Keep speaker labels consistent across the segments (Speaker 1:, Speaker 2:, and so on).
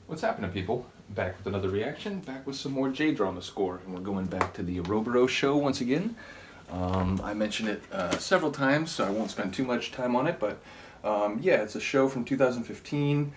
Speaker 1: What's happening, people? Back with another reaction, back with some more J-drama score, and we're going back to the Ouroboros show once again. I mentioned it several times, so I won't spend too much time on it, but yeah, it's a show from 2015.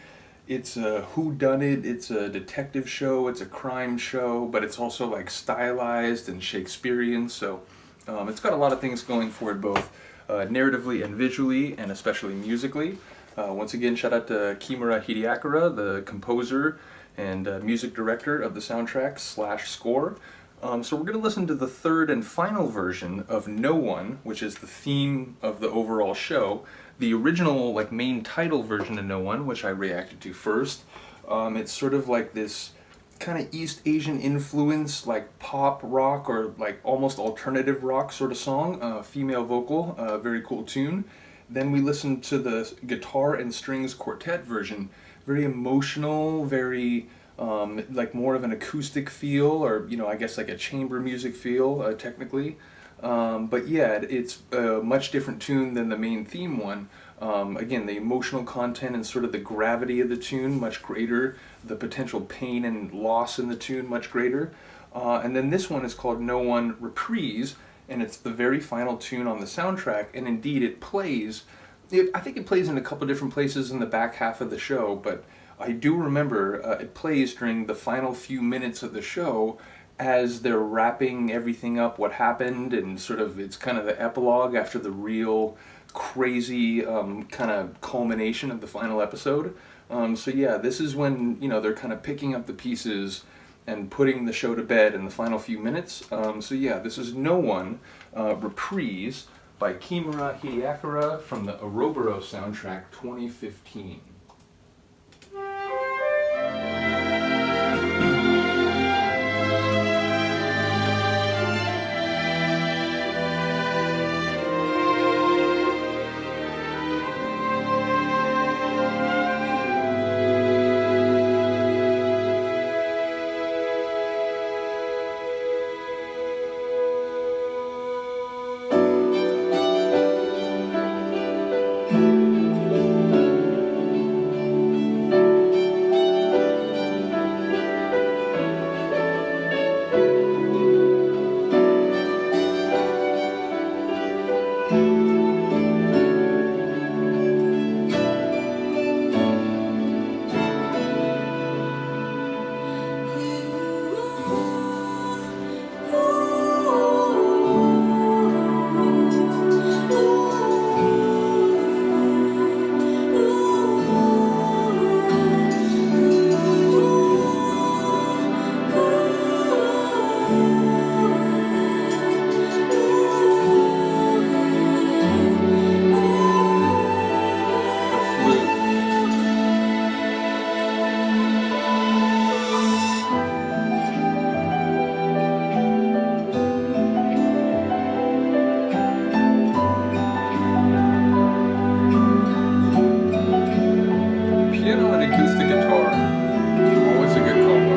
Speaker 1: It's a whodunit, it's a detective show, it's a crime show, but it's also like stylized and Shakespearean, so it's got a lot of things going for it, both narratively and visually, and especially musically. Once again, shout out to Kimura Hideakira, the composer and music director of the soundtrack slash score. So we're going to listen to the third and final version of No One, which is the theme of the overall show. The original, like, main title version of No One, which I reacted to first, it's sort of like this kind of East Asian influence, like pop rock or like almost alternative rock sort of song, female vocal, very cool tune. Then we listened to the guitar and strings quartet version, very emotional, very like more of an acoustic feel, or I guess like a chamber music feel, technically. But yeah, it's a much different tune than the main theme one. Again, the emotional content and sort of the gravity of the tune much greater, the potential pain and loss in the tune much greater. And then this one is called No One Reprise, and it's the very final tune on the soundtrack, and indeed it plays. I think it plays in a couple different places in the back half of the show, but I do remember it plays during the final few minutes of the show as they're wrapping everything up, what happened, and sort of it's kind of the epilogue after the real crazy kind of culmination of the final episode. So yeah, this is when they're kind of picking up the pieces and putting the show to bed in the final few minutes. So yeah, this is No One, Reprise by Kimura Hideakira from the Ouroboros soundtrack 2015. Piano and acoustic guitar, always a good combo.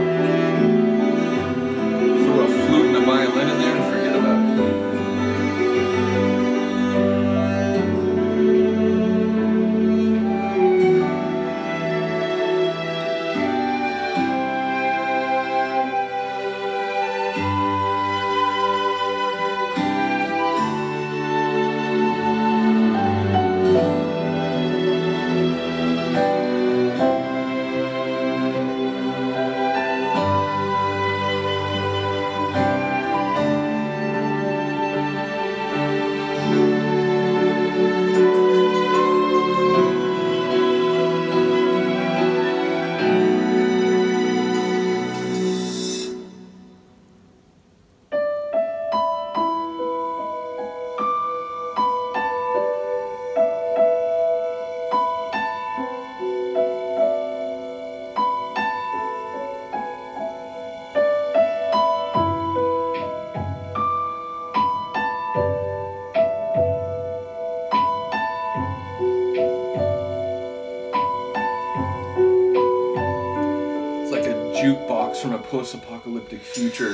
Speaker 1: Throw a flute and a violin in there and forget about it. Jukebox from a post-apocalyptic future.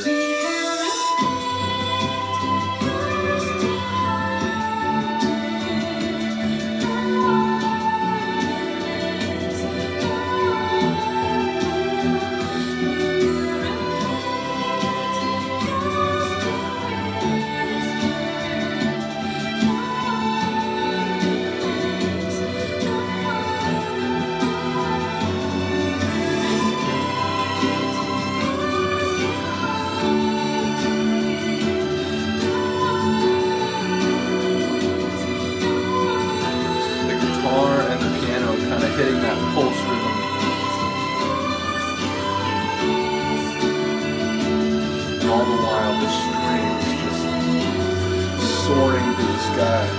Speaker 1: God.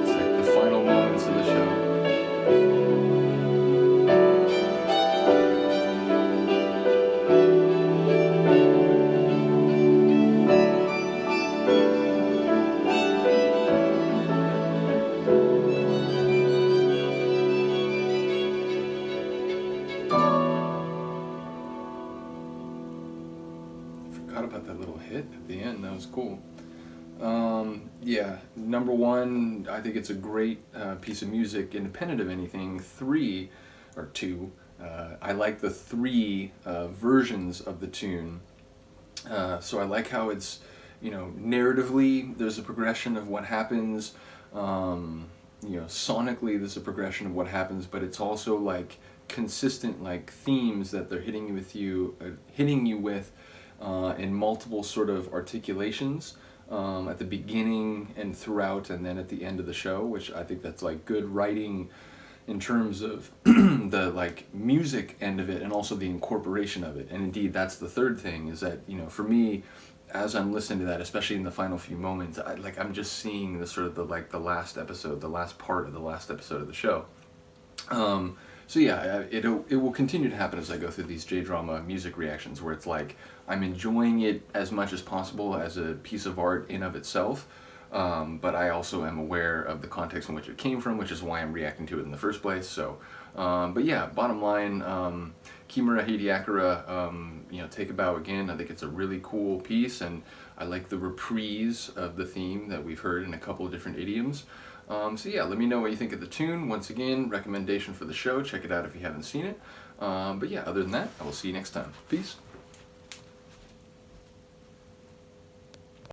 Speaker 1: It's like the final moments of the show. Forgot about that little hit at the end. That was cool. Yeah, number one, I think it's a great piece of music, independent of anything. Three, or two, I like the three versions of the tune. So I like how it's, narratively, there's a progression of what happens. Sonically, there's a progression of what happens, but it's also like consistent, like themes that they're hitting you with in multiple sort of articulations. At the beginning and throughout, and then at the end of the show, which I think that's like good writing in terms of the like music end of it, and also the incorporation of it. And indeed, that's the third thing, is that for me, as I'm listening to that, especially in the final few moments, I'm just seeing the sort of the last episode, the last part of the last episode of the show. So yeah, it will continue to happen as I go through these J-drama music reactions, where it's like I'm enjoying it as much as possible as a piece of art in of itself, but I also am aware of the context in which it came from, which is why I'm reacting to it in the first place. So, but yeah, bottom line, Kimura Hideakira, Take a Bow Again. I think it's a really cool piece, and I like the reprise of the theme that we've heard in a couple of different idioms. So yeah, let me know what you think of the tune. Once again, recommendation for the show. Check it out if you haven't seen it. But yeah, other than that, I will see you next time. Peace.